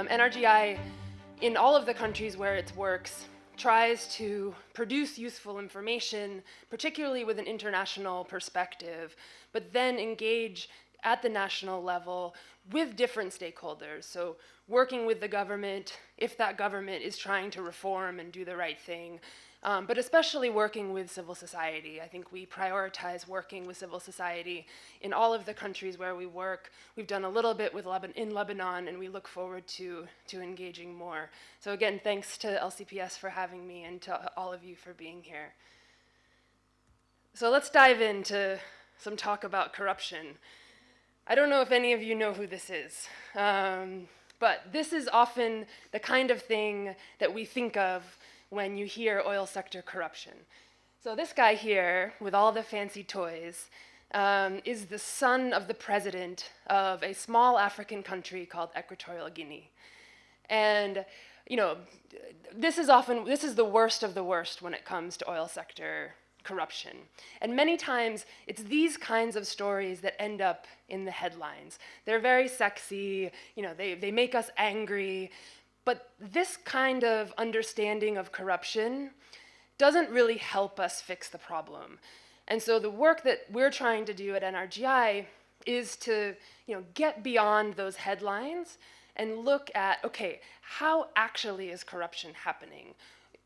NRGI, in all of the countries where it works, tries to produce useful information, particularly with an international perspective, but then engage at the national level with different stakeholders. So working with the government, if that government is trying to reform and do the right thing, but especially working with civil society. I think we prioritize working with civil society in all of the countries where we work. We've done a little bit with in Lebanon, and we look forward to engaging more. So again, thanks to LCPS for having me, and to all of you for being here. So let's dive into some talk about corruption. I don't know if any of you know who this is, but this is often the kind of thing that we think of when you hear oil sector corruption. So this guy here, with all the fancy toys, is the son of the president of a small African country called Equatorial Guinea. And you know, this is the worst of the worst when it comes to oil sector corruption. And many times, it's these kinds of stories that end up in the headlines. They're very sexy, you know, they make us angry, but this kind of understanding of corruption doesn't really help us fix the problem. And so the work that we're trying to do at NRGI is to, you know, get beyond those headlines and look at, okay, how actually is corruption happening?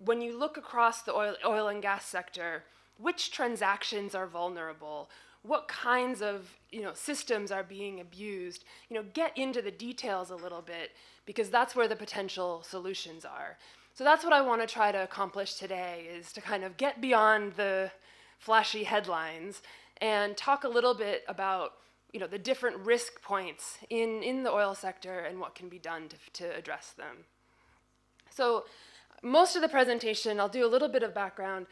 When you look across the oil and gas sector, which transactions are vulnerable? What kinds of, you know, systems are being abused? You know, get into the details a little bit, because that's where the potential solutions are. So that's what I want to try to accomplish today, is to kind of get beyond the flashy headlines and talk a little bit about, you know, the different risk points in the oil sector and what can be done to address them. So most of the presentation, I'll do a little bit of background,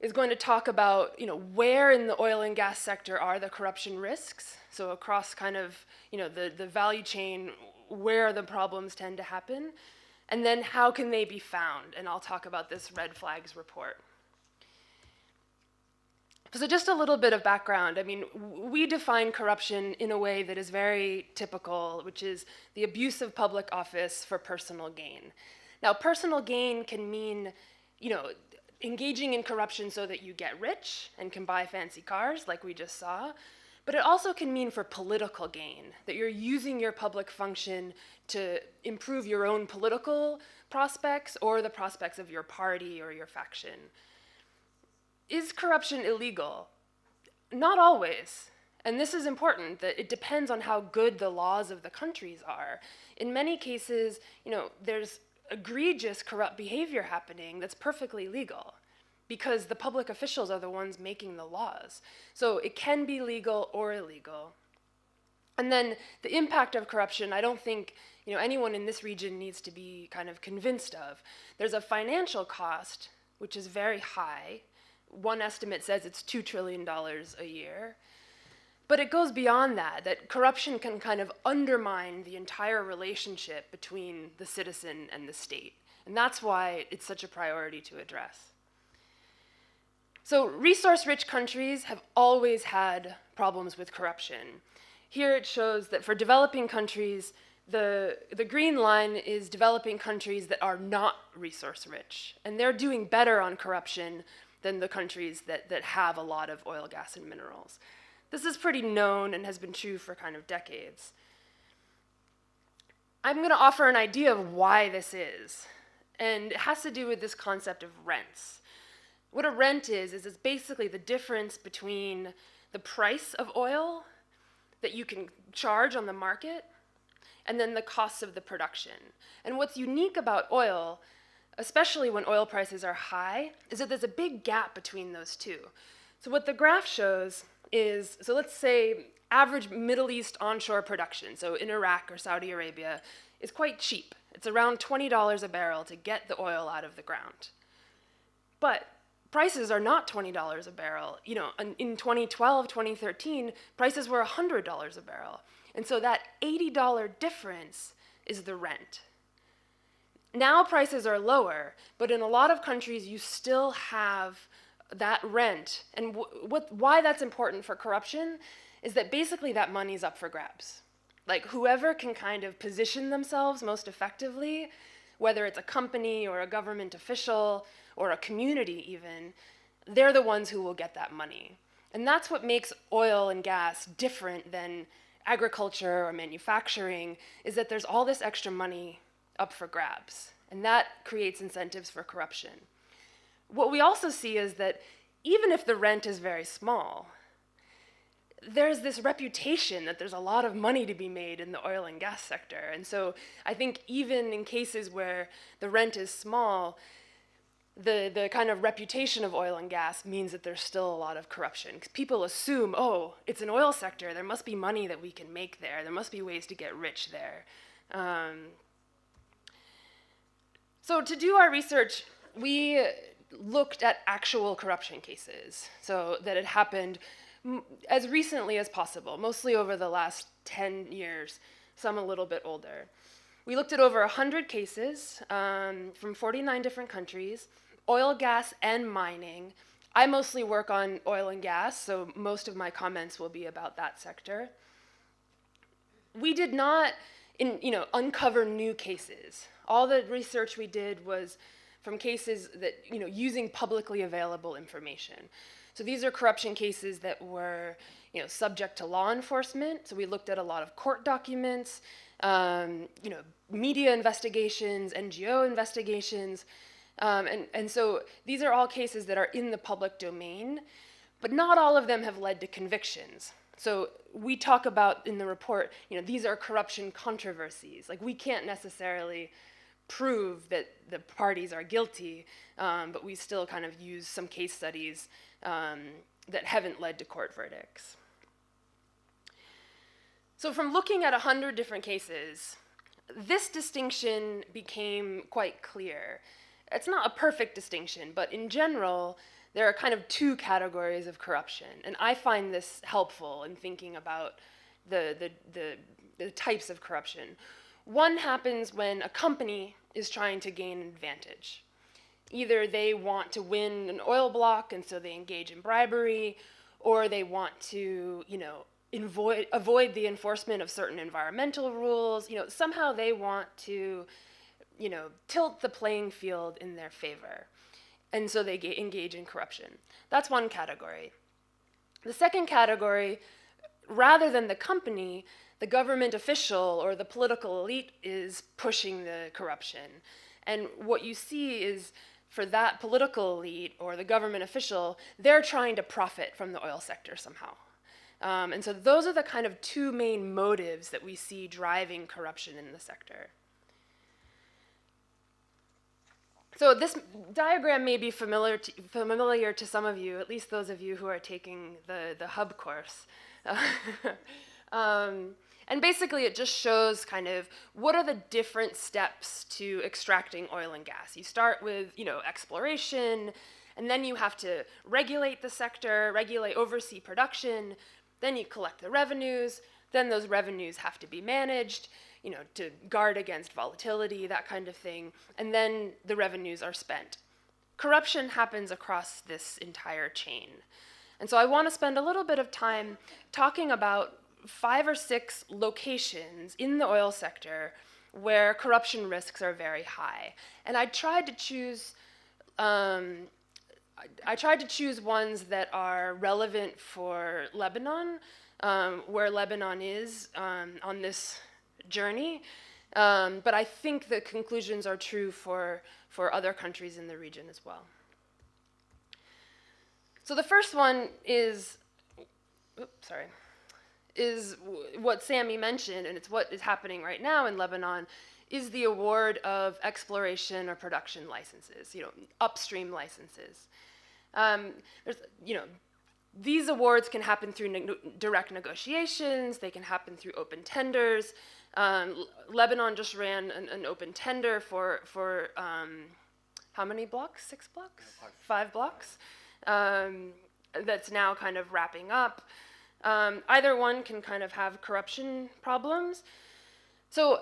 is going to talk about, you know, where in the oil and gas sector are the corruption risks. So across kind of, you know, the value chain, where the problems tend to happen, and then how can they be found? And I'll talk about this red flags report. So just a little bit of background. I mean, we define corruption in a way that is very typical, which is the abuse of public office for personal gain. Now, personal gain can mean, you know, engaging in corruption so that you get rich and can buy fancy cars, like we just saw. But it also can mean for political gain, that you're using your public function to improve your own political prospects or the prospects of your party or your faction. Is corruption illegal? Not always. And this is important, that it depends on how good the laws of the countries are. In many cases, you know, there's egregious corrupt behavior happening that's perfectly legal, because the public officials are the ones making the laws. So it can be legal or illegal. And then the impact of corruption, I don't think, you know, anyone in this region needs to be kind of convinced of. There's a financial cost, which is very high. One estimate says it's $2 trillion a year. But it goes beyond that corruption can kind of undermine the entire relationship between the citizen and the state. And that's why it's such a priority to address. So resource-rich countries have always had problems with corruption. Here it shows that for developing countries, the green line is developing countries that are not resource-rich. And they're doing better on corruption than the countries that have a lot of oil, gas, and minerals. This is pretty known and has been true for kind of decades. I'm going to offer an idea of why this is. And it has to do with this concept of rents. What a rent is it's basically the difference between the price of oil that you can charge on the market and then the costs of the production. And what's unique about oil, especially when oil prices are high, is that there's a big gap between those two. So what the graph shows is, so let's say average Middle East onshore production, so in Iraq or Saudi Arabia, is quite cheap. It's around $20 a barrel to get the oil out of the ground. But prices are not $20 a barrel. You know, in 2012, 2013, prices were $100 a barrel. And so that $80 difference is the rent. Now prices are lower, but in a lot of countries you still have that rent. And why that's important for corruption is that basically that money's up for grabs. Like whoever can kind of position themselves most effectively, whether it's a company or a government official or a community even, they're the ones who will get that money. And that's what makes oil and gas different than agriculture or manufacturing, is that there's all this extra money up for grabs. And that creates incentives for corruption. What we also see is that even if the rent is very small, there's this reputation that there's a lot of money to be made in the oil and gas sector. And so I think even in cases where the rent is small, the kind of reputation of oil and gas means that there's still a lot of corruption. Because people assume, oh, it's an oil sector, there must be money that we can make there. There must be ways to get rich there. So to do our research, we looked at actual corruption cases, so that had happened as recently as possible, mostly over the last 10 years, some a little bit older. We looked at over 100 cases from 49 different countries, oil, gas, and mining. I mostly work on oil and gas, so most of my comments will be about that sector. We did not uncover new cases. All the research we did was from cases that, using publicly available information. So these are corruption cases that were, subject to law enforcement. So we looked at a lot of court documents, media investigations, NGO investigations. And so these are all cases that are in the public domain, but not all of them have led to convictions. So we talk about in the report, these are corruption controversies. Like we can't necessarily prove that the parties are guilty, but we still kind of use some case studies that haven't led to court verdicts. So from looking at 100 different cases, this distinction became quite clear. It's not a perfect distinction, but in general, there are kind of two categories of corruption. And I find this helpful in thinking about the types of corruption. One happens when a company is trying to gain an advantage. Either they want to win an oil block and so they engage in bribery, or they want to, avoid the enforcement of certain environmental rules. Somehow they want to, tilt the playing field in their favor. And so they engage in corruption. That's one category. The second category, rather than the company, the government official or the political elite is pushing the corruption. And what you see is for that political elite or the government official, they're trying to profit from the oil sector somehow. And so those are the kind of two main motives that we see driving corruption in the sector. So this diagram may be familiar to some of you, at least those of you who are taking the hub course. And basically it just shows kind of what are the different steps to extracting oil and gas. You start with, exploration, and then you have to regulate the sector, oversee production, then you collect the revenues, then those revenues have to be managed, to guard against volatility, that kind of thing, and then the revenues are spent. Corruption happens across this entire chain. And so I want to spend a little bit of time talking about 5 or 6 locations in the oil sector where corruption risks are very high. And I tried to choose ones that are relevant for Lebanon, where Lebanon is on this journey. But I think the conclusions are true for other countries in the region as well. So the first one is what Sammy mentioned, and it's what is happening right now in Lebanon, is the award of exploration or production licenses, upstream licenses. These awards can happen through direct negotiations, they can happen through open tenders. Lebanon just ran an open tender for how many blocks? 6 blocks? 5 blocks. That's now kind of wrapping up. Either one can kind of have corruption problems. So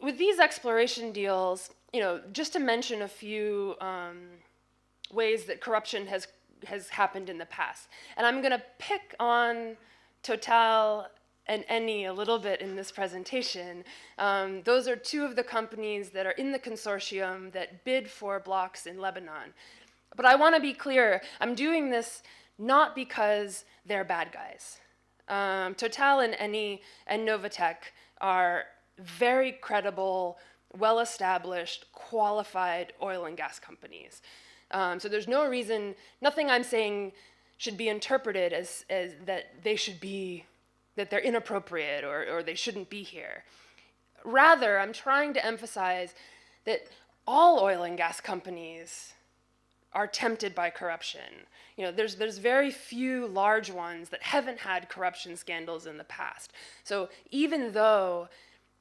with these exploration deals, just to mention a few ways that corruption has happened in the past. And I'm going to pick on Total and Eni a little bit in this presentation. Those are two of the companies that are in the consortium that bid for blocks in Lebanon. But I want to be clear, I'm doing this not because they're bad guys. Total and Eni and Novatek are very credible, well-established, qualified oil and gas companies. So there's no reason, nothing I'm saying should be interpreted as that they should be, that they're inappropriate or they shouldn't be here. Rather, I'm trying to emphasize that all oil and gas companies are tempted by corruption. You know, there's very few large ones that haven't had corruption scandals in the past. So even though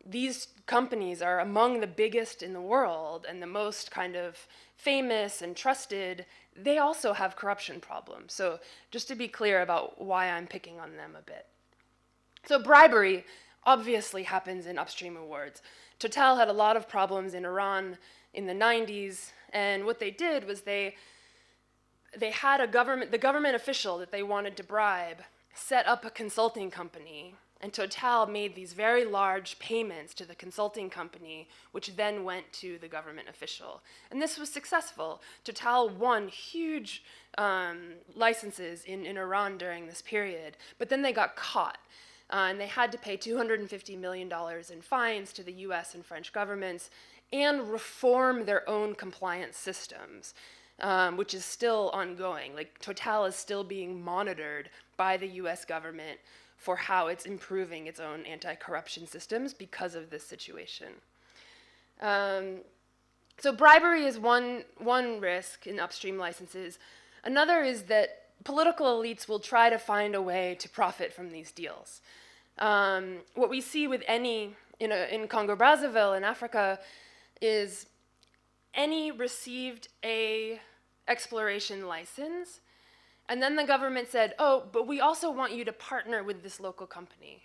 these companies are among the biggest in the world and the most kind of famous and trusted, they also have corruption problems. So just to be clear about why I'm picking on them a bit. So bribery obviously happens in upstream awards. Total had a lot of problems in Iran in the 90s, and what they did was they had the government official that they wanted to bribe set up a consulting company, and Total made these very large payments to the consulting company, which then went to the government official. And this was successful. Total won huge licenses in Iran during this period, but then they got caught. And they had to pay $250 million in fines to the US and French governments and reform their own compliance systems, which is still ongoing. Like, Total is still being monitored by the US government for how it's improving its own anti-corruption systems because of this situation. So bribery is one risk in upstream licenses. Another is that political elites will try to find a way to profit from these deals. What we see with Eni in Congo-Brazzaville in Africa is Eni received a exploration license, and then the government said, oh, but we also want you to partner with this local company.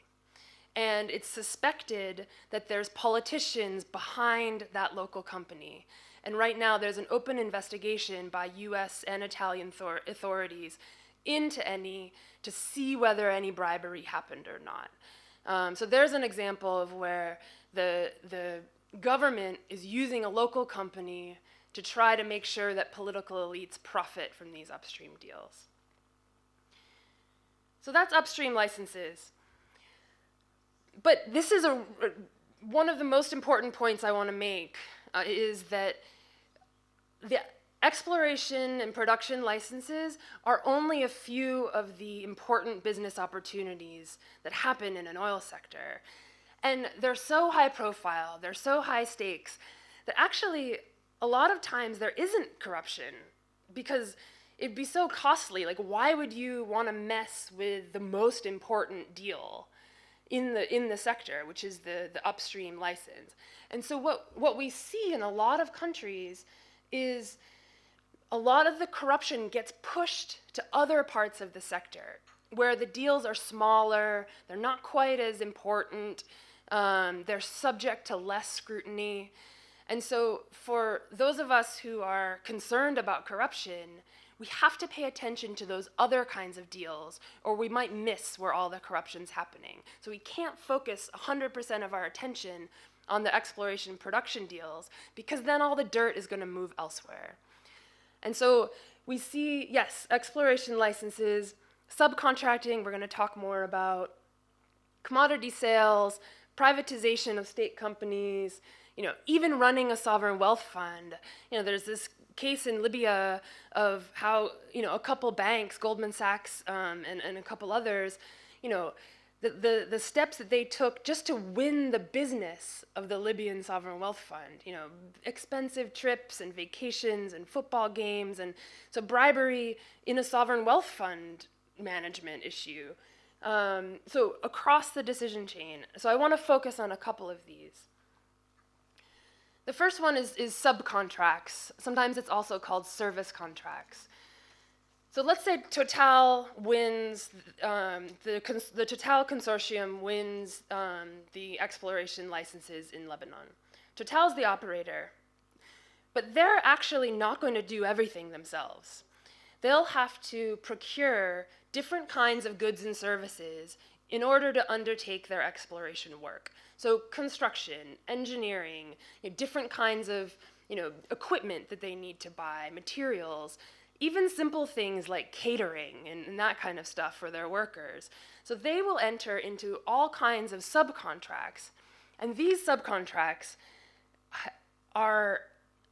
And it's suspected that there's politicians behind that local company. And right now there's an open investigation by US and Italian authorities into Eni to see whether any bribery happened or not. So there's an example of where the government is using a local company to try to make sure that political elites profit from these upstream deals. So that's upstream licenses. But this is one of the most important points I want to make, is that the exploration and production licenses are only a few of the important business opportunities that happen in an oil sector. And they're so high profile, they're so high stakes, that actually a lot of times there isn't corruption because it'd be so costly. Like, why would you want to mess with the most important deal in the sector, which is the upstream license? And so what we see in a lot of countries is a lot of the corruption gets pushed to other parts of the sector where the deals are smaller, they're not quite as important, they're subject to less scrutiny. And so for those of us who are concerned about corruption, we have to pay attention to those other kinds of deals, or we might miss where all the corruption's happening. So we can't focus 100% of our attention on the exploration production deals, because then all the dirt is going to move elsewhere. And so we see, yes, exploration licenses, subcontracting, we're going to talk more about, commodity sales, privatization of state companies, even running a sovereign wealth fund. There's this case in Libya of how, a couple banks, Goldman Sachs and a couple others, the steps that they took just to win the business of the Libyan sovereign wealth fund, expensive trips and vacations and football games, and so bribery in a sovereign wealth fund management issue. So across the decision chain. So I want to focus on a couple of these. The first one is subcontracts. Sometimes it's also called service contracts. So let's say Total wins, the Total consortium wins the exploration licenses in Lebanon. Total's the operator, but they're actually not going to do everything themselves. They'll have to procure different kinds of goods and services in order to undertake their exploration work. So construction, engineering, different kinds of equipment that they need to buy, materials, even simple things like catering and that kind of stuff for their workers. So they will enter into all kinds of subcontracts, and these subcontracts are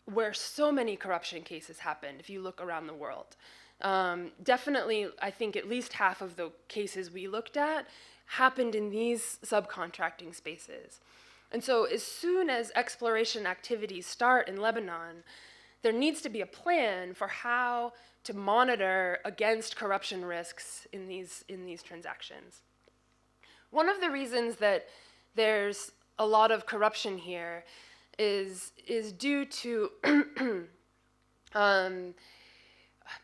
where so many corruption cases happen if you look around the world. Definitely, I think at least half of the cases we looked at happened in these subcontracting spaces. And so as soon as exploration activities start in Lebanon, there needs to be a plan for how to monitor against corruption risks in these transactions. One of the reasons that there's a lot of corruption here is due to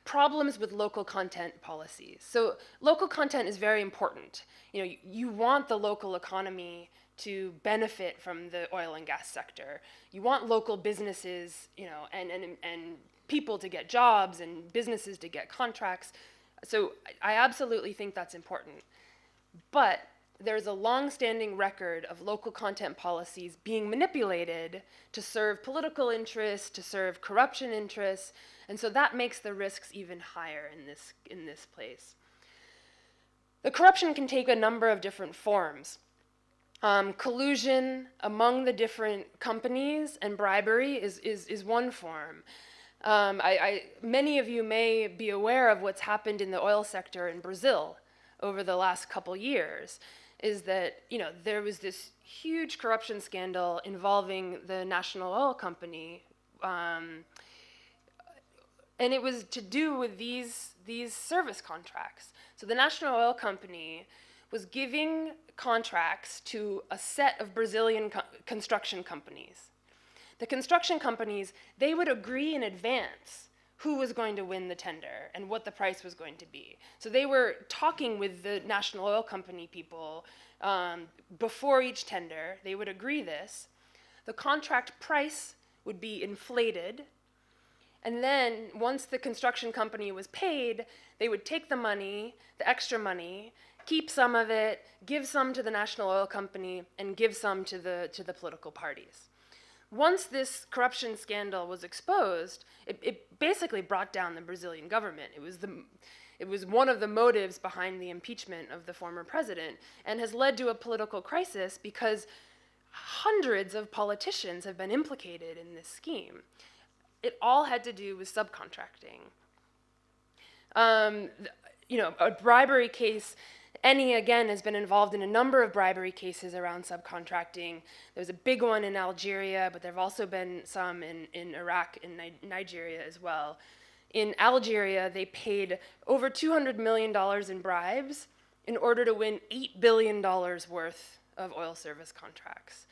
problems with local content policies. So local content is very important. You want the local economy to benefit from the oil and gas sector. You want local businesses, and people to get jobs and businesses to get contracts. So I absolutely think that's important. But there's a long-standing record of local content policies being manipulated to serve political interests, to serve corruption interests, and so that makes the risks even higher in this place. The corruption can take a number of different forms. Collusion among the different companies and bribery is one form. Many of you may be aware of what's happened in the oil sector in Brazil over the last couple years, is that there was this huge corruption scandal involving the national oil company, and it was to do with these service contracts. So the national oil company was giving contracts to a set of Brazilian construction companies. The construction companies, they would agree in advance who was going to win the tender and what the price was going to be. So they were talking with the national oil company people before each tender. They would agree this. The contract price would be inflated, and then once the construction company was paid, they would take the money, the extra money, keep some of it, give some to the national oil company, and give some to the political parties. Once this corruption scandal was exposed, it basically brought down the Brazilian government. It was one of the motives behind the impeachment of the former president, and has led to a political crisis because hundreds of politicians have been implicated in this scheme. It all had to do with subcontracting. A bribery case, Eni, again, has been involved in a number of bribery cases around subcontracting. There's a big one in Algeria, but there have also been some in Iraq and Nigeria as well. In Algeria, they paid over $200 million in bribes in order to win $8 billion worth of oil service contracts.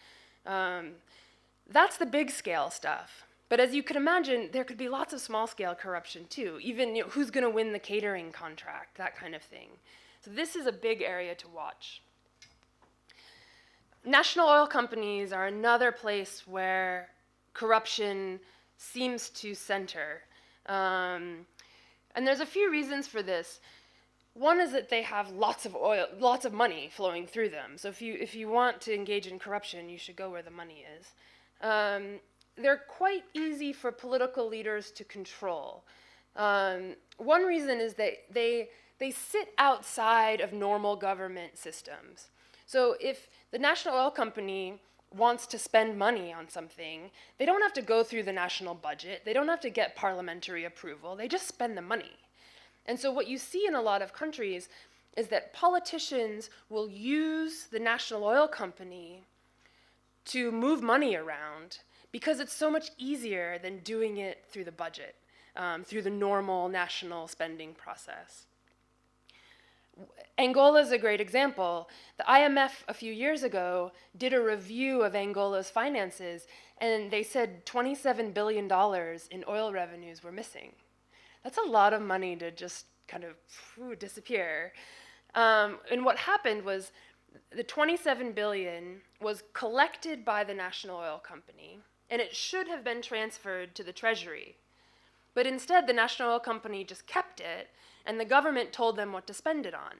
That's the big scale stuff. But as you could imagine, there could be lots of small scale corruption too, even who's going to win the catering contract, that kind of thing. So this is a big area to watch. National oil companies are another place where corruption seems to center. And there's a few reasons for this. One is that they have lots of money flowing through them. So if you want to engage in corruption, you should go where the money is. They're quite easy for political leaders to control. One reason is that they sit outside of normal government systems. So if the national oil company wants to spend money on something, they don't have to go through the national budget. They don't have to get parliamentary approval. They just spend the money. And so what you see in a lot of countries is that politicians will use the national oil company to move money around because it's so much easier than doing it through the budget, through the normal national spending process. Angola is a great example. The IMF a few years ago did a review of Angola's finances, and they said $27 billion in oil revenues were missing. That's a lot of money to just kind of disappear. And what happened was the $27 billion was collected by the national oil company, and it should have been transferred to the treasury. But instead, the national oil company just kept it, and the government told them what to spend it on.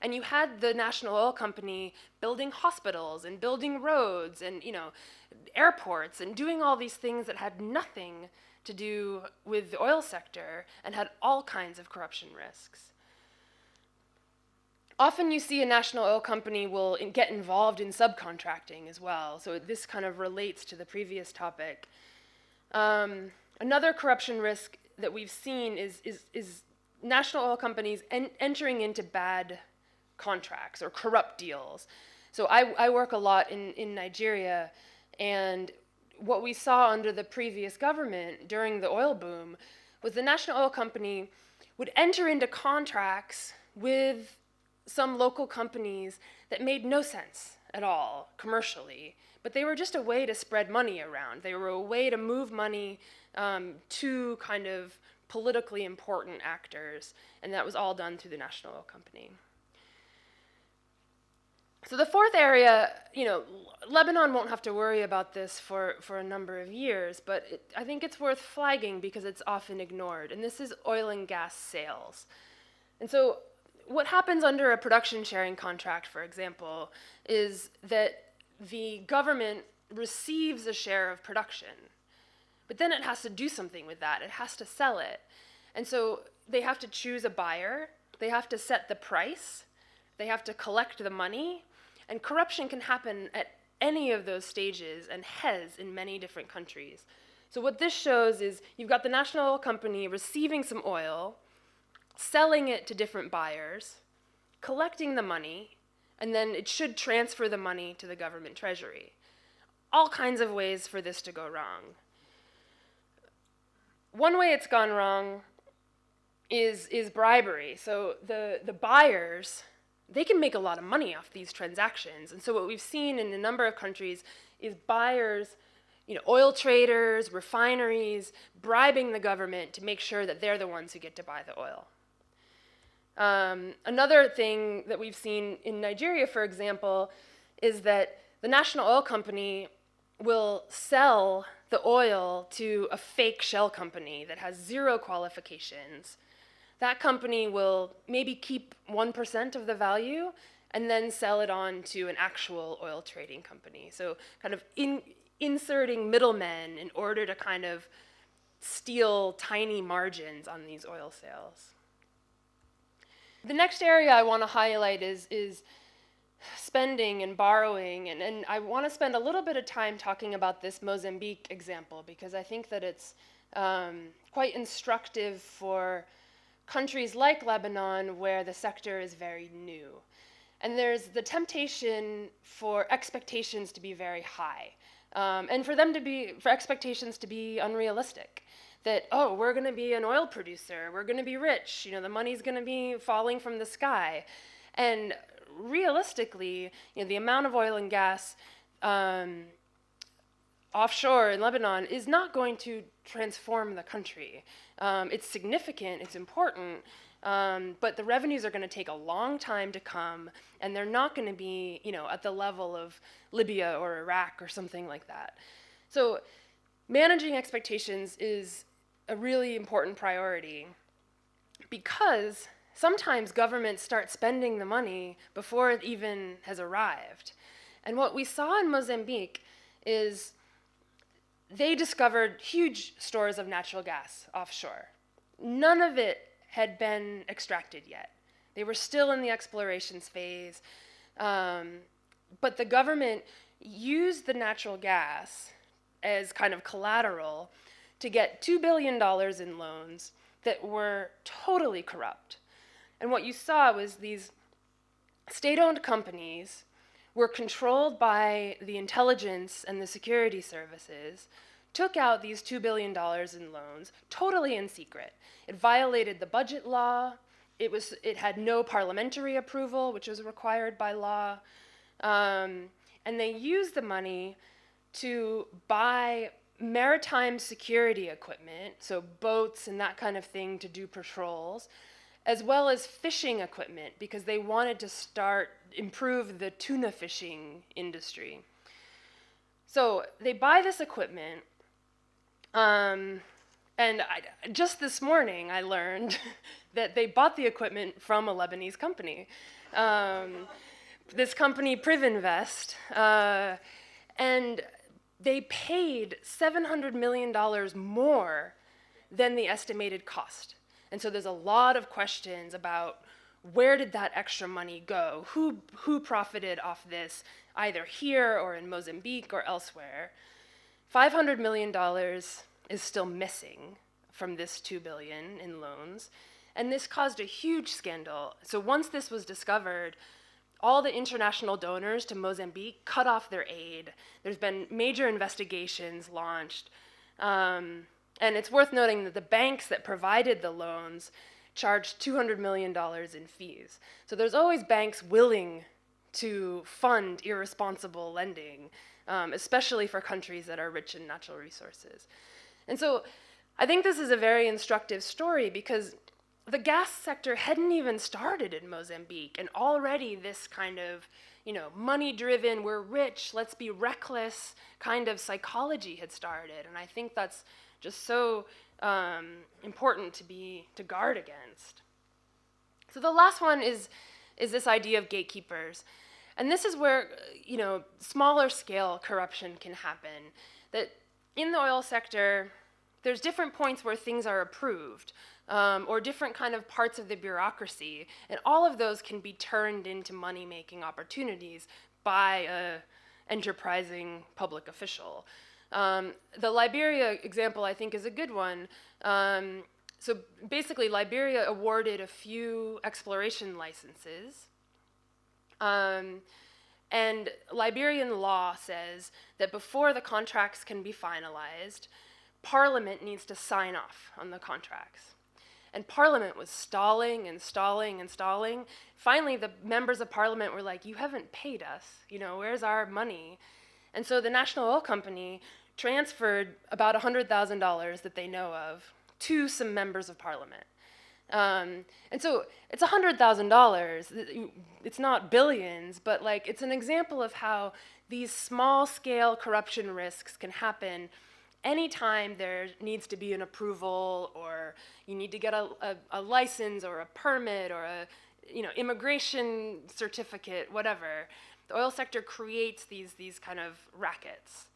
And you had the national oil company building hospitals and building roads and, airports and doing all these things that had nothing to do with the oil sector and had all kinds of corruption risks. Often you see a national oil company will get involved in subcontracting as well, so this kind of relates to the previous topic. Another corruption risk that we've seen is national oil companies entering into bad contracts or corrupt deals. So I work a lot in Nigeria, and what we saw under the previous government during the oil boom was the national oil company would enter into contracts with some local companies that made no sense at all commercially, but they were just a way to spread money around. They were a way to move money to kind of politically important actors, and that was all done through the national oil company. So the fourth area, Lebanon won't have to worry about this for a number of years, but I think it's worth flagging because it's often ignored, and this is oil and gas sales. And so what happens under a production sharing contract, for example, is that the government receives a share of production, but then it has to do something with that. It has to sell it. And so they have to choose a buyer, they have to set the price, they have to collect the money, and corruption can happen at any of those stages and has in many different countries. So what this shows is you've got the national oil company receiving some oil, selling it to different buyers, collecting the money, and then it should transfer the money to the government treasury. All kinds of ways for this to go wrong. One way it's gone wrong is bribery. So the buyers, they can make a lot of money off these transactions. And so what we've seen in a number of countries is buyers, oil traders, refineries, bribing the government to make sure that they're the ones who get to buy the oil. Another thing that we've seen in Nigeria, for example, is that the national oil company will sell the oil to a fake shell company that has zero qualifications. That company will maybe keep 1% of the value and then sell it on to an actual oil trading company. So kind of inserting middlemen in order to kind of steal tiny margins on these oil sales. The next area I want to highlight is spending and borrowing, and I want to spend a little bit of time talking about this Mozambique example because I think that it's quite instructive for countries like Lebanon where the sector is very new. And there's the temptation for expectations to be very high, and for expectations to be unrealistic. That, we're going to be an oil producer, we're going to be rich, the money's going to be falling from the sky. And realistically, the amount of oil and gas offshore in Lebanon is not going to transform the country. It's significant, it's important, but the revenues are going to take a long time to come, and they're not going to be, at the level of Libya or Iraq or something like that. So managing expectations is a really important priority because sometimes governments start spending the money before it even has arrived. And what we saw in Mozambique is they discovered huge stores of natural gas offshore. None of it had been extracted yet. They were still in the explorations phase, but the government used the natural gas as kind of collateral to get $2 billion in loans that were totally corrupt. And what you saw was these state-owned companies were controlled by the intelligence and the security services, took out these $2 billion in loans, totally in secret. It violated the budget law. It had no parliamentary approval, which was required by law. And they used the money to buy maritime security equipment, so boats and that kind of thing to do patrols, as well as fishing equipment because they wanted to improve the tuna fishing industry. So they buy this equipment, And just this morning, I learned that they bought the equipment from a Lebanese company. This company, Privinvest, and they paid $700 million more than the estimated cost. And so there's a lot of questions about where did that extra money go? Who profited off this, either here or in Mozambique or elsewhere? $500 million is still missing from this $2 billion in loans. And this caused a huge scandal. So once this was discovered, all the international donors to Mozambique cut off their aid. There's been major investigations launched. And it's worth noting that the banks that provided the loans charged $200 million in fees. So there's always banks willing to fund irresponsible lending, especially for countries that are rich in natural resources. And so I think this is a very instructive story because the gas sector hadn't even started in Mozambique, and already this kind of, money-driven, we're rich, let's be reckless kind of psychology had started. And I think that's just so important to guard against. So the last one is this idea of gatekeepers. And this is where, smaller scale corruption can happen. That in the oil sector, there's different points where things are approved, or different kind of parts of the bureaucracy, and all of those can be turned into money-making opportunities by an enterprising public official. The Liberia example, I think, is a good one. So basically, Liberia awarded a few exploration licenses, and Liberian law says that before the contracts can be finalized, Parliament needs to sign off on the contracts. And Parliament was stalling and stalling and stalling. Finally, the members of Parliament were like, you haven't paid us, where's our money? And so the National Oil Company transferred about $100,000 that they know of to some members of Parliament. And so it's $100,000. It's not billions, but it's an example of how these small-scale corruption risks can happen anytime there needs to be an approval, or you need to get a license or a permit or a immigration certificate, whatever. The oil sector creates these kind of rackets.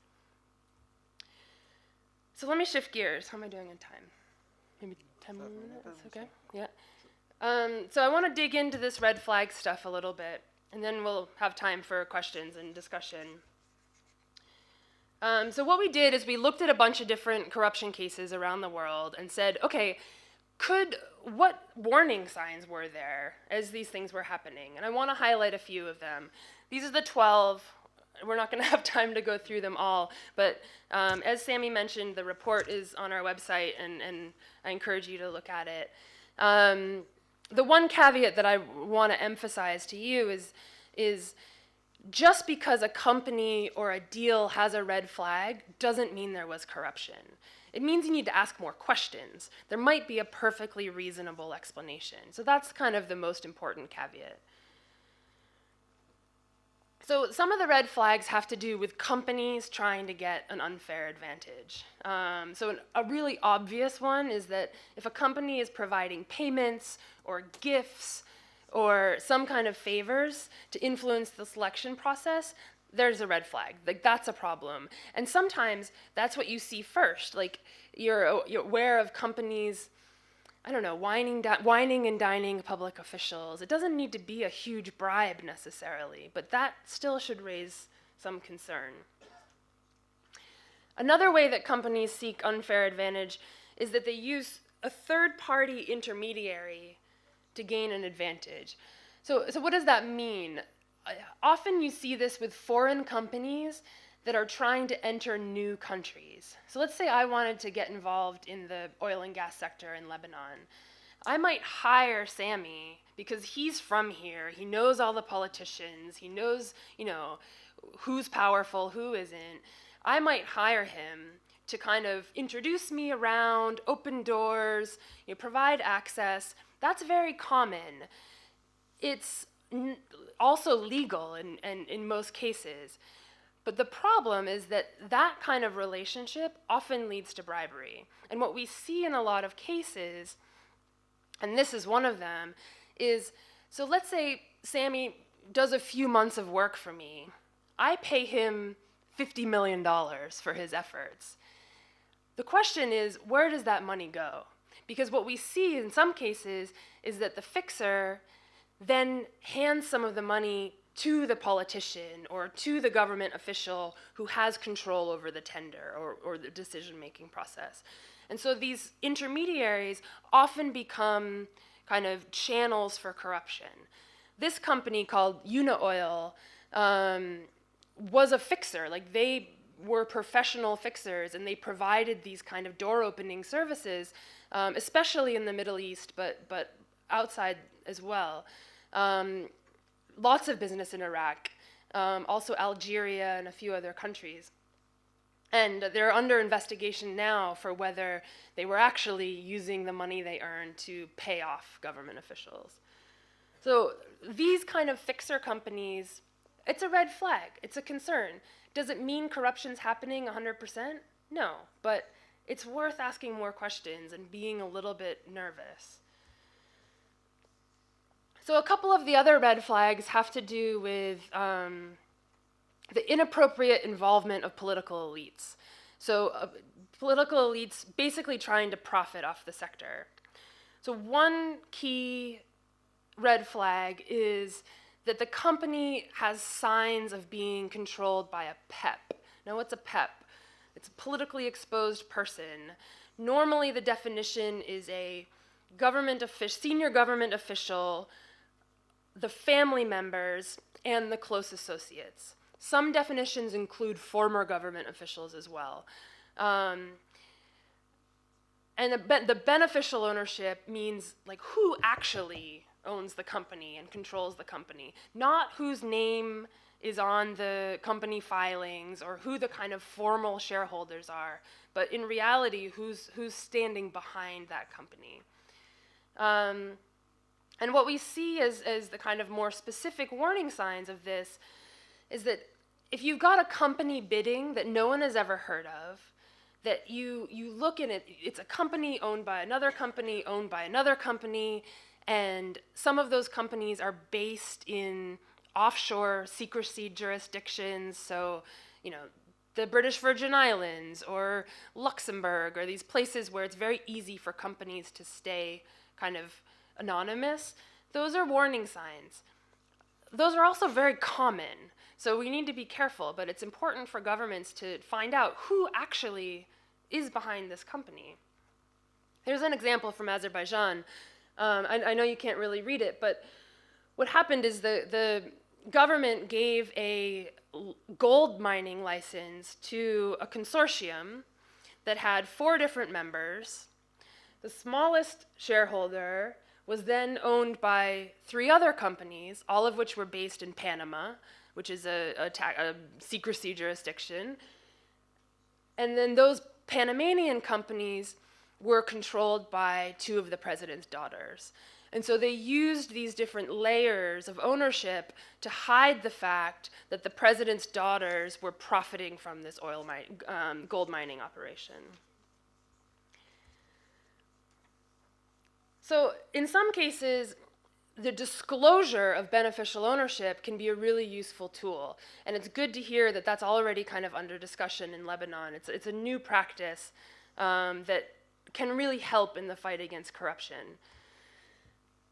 So let me shift gears. How am I doing in time? Maybe 10 more minutes? Okay. Yeah. So I want to dig into this red flag stuff a little bit, and then we'll have time for questions and discussion. So what we did is we looked at a bunch of different corruption cases around the world and said, okay, what warning signs were there as these things were happening? And I want to highlight a few of them. These are the 12. We're not going to have time to go through them all, but as Sammy mentioned, the report is on our website, and I encourage you to look at it. The one caveat that I want to emphasize to you is just because a company or a deal has a red flag doesn't mean there was corruption. It means you need to ask more questions. There might be a perfectly reasonable explanation. So that's kind of the most important caveat. So some of the red flags have to do with companies trying to get an unfair advantage. So a really obvious one is that if a company is providing payments or gifts or some kind of favors to influence the selection process, there's a red flag. That's a problem. And sometimes that's what you see first. You're aware of companies, whining and dining public officials. It doesn't need to be a huge bribe necessarily, but that still should raise some concern. Another way that companies seek unfair advantage is that they use a third-party intermediary to gain an advantage. So what does that mean? Often you see this with foreign companies that are trying to enter new countries. So let's say I wanted to get involved in the oil and gas sector in Lebanon. I might hire Sammy because he's from here. He knows all the politicians. He knows, who's powerful, who isn't. I might hire him to kind of introduce me around, open doors, provide access. That's very common. It's also legal in most cases. But the problem is that that kind of relationship often leads to bribery. And what we see in a lot of cases, and this is one of them, is, so let's say Sammy does a few months of work for me. I pay him $50 million for his efforts. The question is, where does that money go? Because what we see in some cases is that the fixer then hands some of the money to the politician or to the government official who has control over the tender or the decision-making process. And so these intermediaries often become kind of channels for corruption. This company called Unaoil was a fixer. Like, they were professional fixers, and they provided these kind of door-opening services, especially in the Middle East, but outside as well. Lots of business in Iraq, also Algeria and a few other countries. And they're under investigation now for whether they were actually using the money they earned to pay off government officials. So these kind of fixer companies, it's a red flag, it's a concern. Does it mean corruption's happening 100%? No, but it's worth asking more questions and being a little bit nervous. So a couple of the other red flags have to do with the inappropriate involvement of political elites. So political elites basically trying to profit off the sector. So one key red flag is that the company has signs of being controlled by a PEP. Now, what's a PEP? It's a politically exposed person. Normally, the definition is a senior government official, the family members, and the close associates. Some definitions include former government officials as well. And the beneficial ownership means like who actually owns the company and controls the company, not whose name is on the company filings or who the kind of formal shareholders are, but in reality, who's standing behind that company. And what we see as the kind of more specific warning signs of this is that if you've got a company bidding that no one has ever heard of, that you look at it, it's a company owned by another company, owned by another company, and some of those companies are based in offshore secrecy jurisdictions, so, you know, the British Virgin Islands or Luxembourg, or these places where it's very easy for companies to stay kind of anonymous. Those are warning signs. Those are also very common, so we need to be careful, but it's important for governments to find out who actually is behind this company. Here's an example from Azerbaijan. I know you can't really read it, but what happened is the government gave a gold mining license to a consortium that had 4 different members. The smallest shareholder was then owned by 3 other companies, all of which were based in Panama, which is a secrecy jurisdiction. And then those Panamanian companies were controlled by 2 of the president's daughters. And so they used these different layers of ownership to hide the fact that the president's daughters were profiting from this gold mining operation. So in some cases, the disclosure of beneficial ownership can be a really useful tool. And it's good to hear that that's already kind of under discussion in Lebanon. It's a new practice that can really help in the fight against corruption.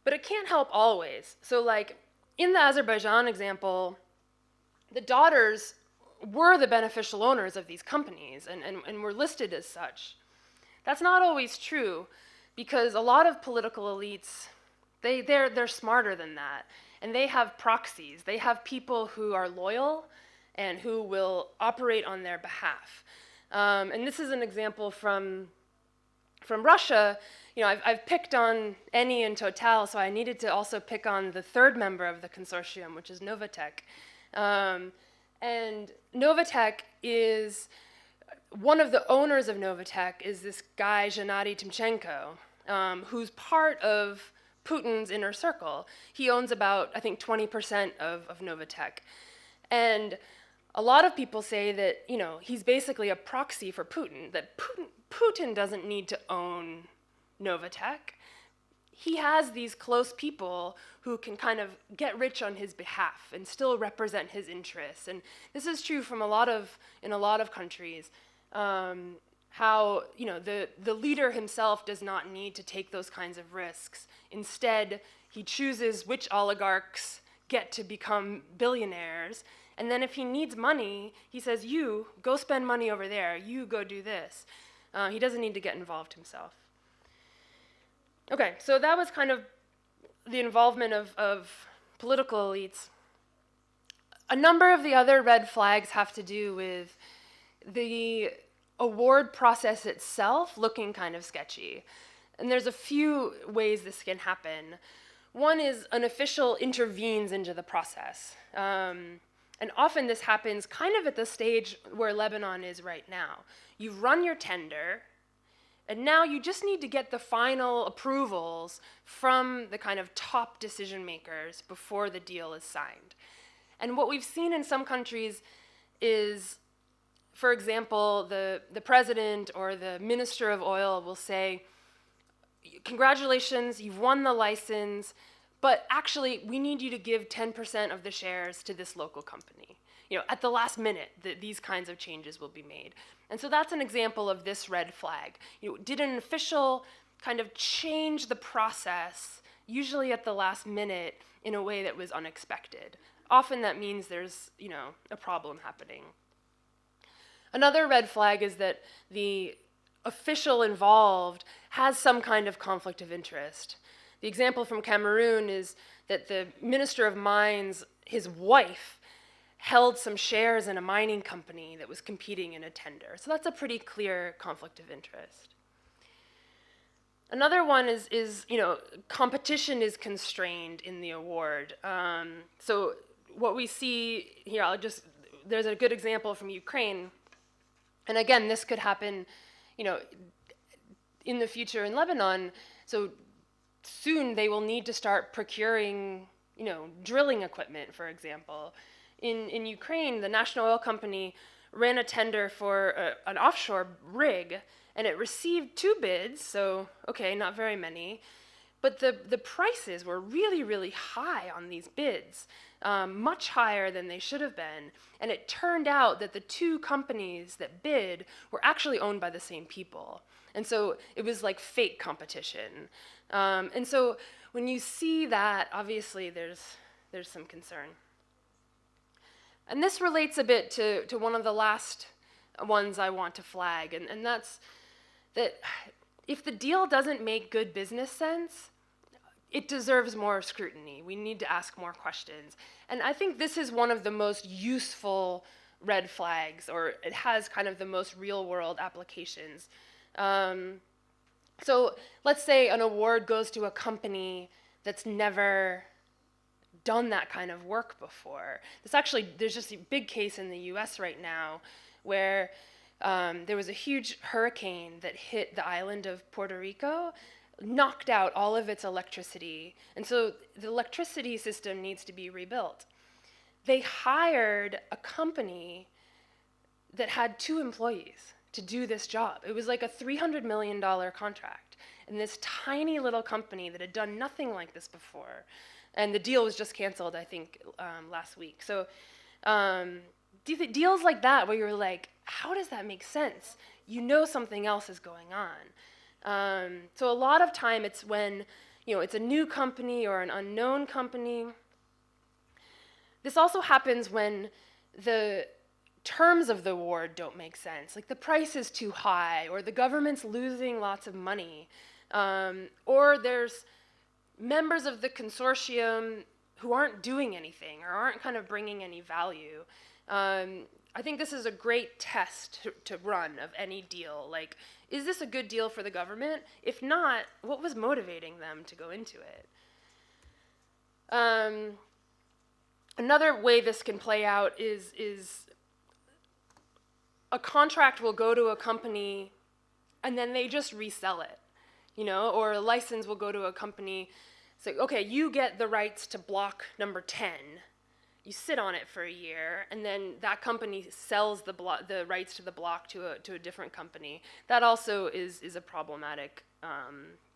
But it can't help always. So like in the Azerbaijan example, the daughters were the beneficial owners of these companies and were listed as such. That's not always true, because a lot of political elites, they're smarter than that. And they have proxies. They have people who are loyal and who will operate on their behalf. And this is an example from Russia. You know, I've picked on Eni and Total, so I needed to also pick on the 3rd member of the consortium, which is Novatek. And Novatek is, one of the owners of Novatek is this guy, Gennady Timchenko, who's part of Putin's inner circle. He owns about, I think, 20% of Novatek. And a lot of people say that, he's basically a proxy for Putin, that Putin doesn't need to own Novatek. He has these close people who can kind of get rich on his behalf and still represent his interests. And this is true in a lot of countries. How the leader himself does not need to take those kinds of risks. Instead, he chooses which oligarchs get to become billionaires. And then if he needs money, he says, you go spend money over there, you go do this. He doesn't need to get involved himself. Okay, so that was kind of the involvement of political elites. A number of the other red flags have to do with the award process itself looking kind of sketchy. And there's a few ways this can happen. One is an official intervenes into the process. And often this happens kind of at the stage where Lebanon is right now. You've run your tender, and now you just need to get the final approvals from the kind of top decision makers before the deal is signed. And what we've seen in some countries is, for example, the president or the minister of oil will say, congratulations, you've won the license, but actually we need you to give 10% of the shares to this local company. At the last minute, these kinds of changes will be made. And so that's an example of this red flag. Did an official kind of change the process, usually at the last minute, in a way that was unexpected? Often that means there's, a problem happening. Another red flag is that the official involved has some kind of conflict of interest. The example from Cameroon is that the Minister of Mines, his wife, held some shares in a mining company that was competing in a tender. So that's a pretty clear conflict of interest. Another one is competition is constrained in the award. So what we see here, there's a good example from Ukraine. And again, this could happen, in the future in Lebanon. So soon they will need to start procuring, drilling equipment, for example. In Ukraine, the national oil company ran a tender for an offshore rig, and it received 2 bids, so okay, not very many, but the prices were really, really high on these bids, much higher than they should have been, and it turned out that the 2 companies that bid were actually owned by the same people, and so it was like fake competition. And so when you see that, obviously there's some concern. And this relates a bit to one of the last ones I want to flag, and that's that if the deal doesn't make good business sense, it deserves more scrutiny. We need to ask more questions. And I think this is one of the most useful red flags, or it has kind of the most real-world applications. So let's say an award goes to a company that's never done that kind of work before. There's just a big case in the US right now where there was a huge hurricane that hit the island of Puerto Rico, knocked out all of its electricity, and so the electricity system needs to be rebuilt. They hired a company that had 2 employees to do this job. It was like a $300 million contract, and this tiny little company that had done nothing like this before. And the deal was just canceled, I think, last week. So deals like that where you're like, how does that make sense? Something else is going on. So a lot of time it's when, it's a new company or an unknown company. This also happens when the terms of the award don't make sense. Like the price is too high, or the government's losing lots of money, or there's members of the consortium who aren't doing anything or aren't kind of bringing any value. I think this is a great test to run of any deal. Like, is this a good deal for the government? If not, what was motivating them to go into it? Another way this can play out is a contract will go to a company and then they just resell it, or a license will go to a company, say, okay, you get the rights to block number 10. you sit on it for a year, and then that company sells the rights to the block to a different company. That also is a problematic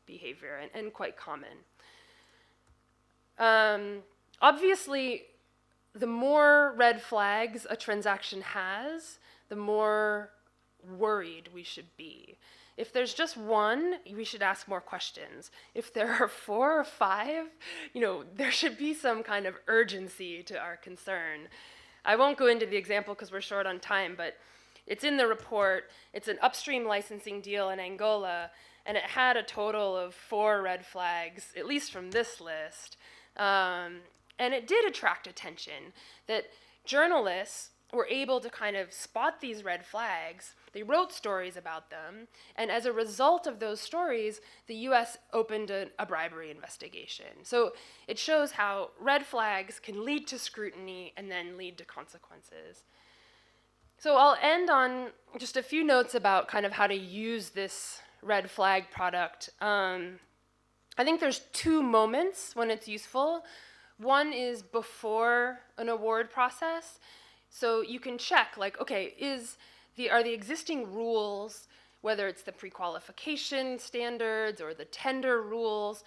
behavior and quite common. Obviously, the more red flags a transaction has, the more worried we should be. If there's just one, we should ask more questions. If there are 4 or 5, there should be some kind of urgency to our concern. I won't go into the example because we're short on time, but it's in the report. It's an upstream licensing deal in Angola, and it had a total of 4 red flags, at least from this list. And it did attract attention that journalists were able to kind of spot these red flags. They wrote stories about them, and as a result of those stories, the US opened a bribery investigation. So it shows how red flags can lead to scrutiny and then lead to consequences. So I'll end on just a few notes about kind of how to use this red flag product. I think there's 2 moments when it's useful. One is before an award process. So you can check, like, okay, are the existing rules, whether it's the pre-qualification standards or the tender rules,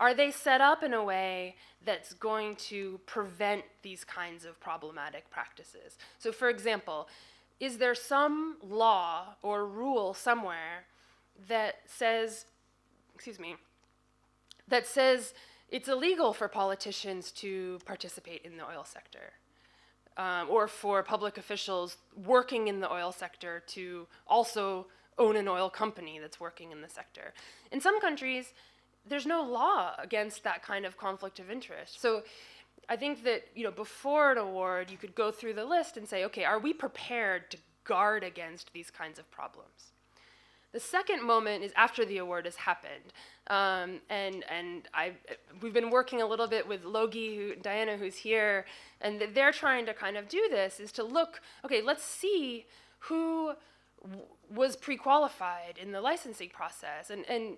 are they set up in a way that's going to prevent these kinds of problematic practices? So for example, is there some law or rule somewhere that says, it's illegal for politicians to participate in the oil sector? Or for public officials working in the oil sector to also own an oil company that's working in the sector. In some countries, there's no law against that kind of conflict of interest. So I think that before an award, you could go through the list and say, okay, are we prepared to guard against these kinds of problems? The second moment is after the award has happened. We've been working a little bit with Logie, Diana, who's here, and they're trying to kind of do this, is to look, okay, let's see who was pre-qualified in the licensing process, and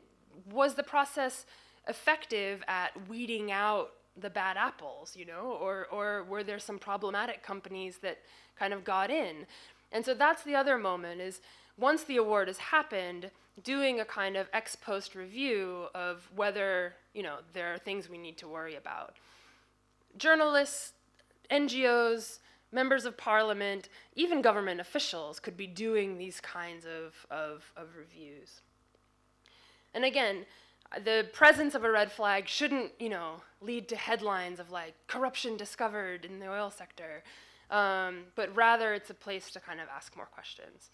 was the process effective at weeding out the bad apples, or were there some problematic companies that kind of got in? And so that's the other moment, is once the award has happened, doing a kind of ex post review of whether, there are things we need to worry about. Journalists, NGOs, members of parliament, even government officials could be doing these kinds of reviews. And again, the presence of a red flag shouldn't, lead to headlines of like corruption discovered in the oil sector, but rather it's a place to kind of ask more questions.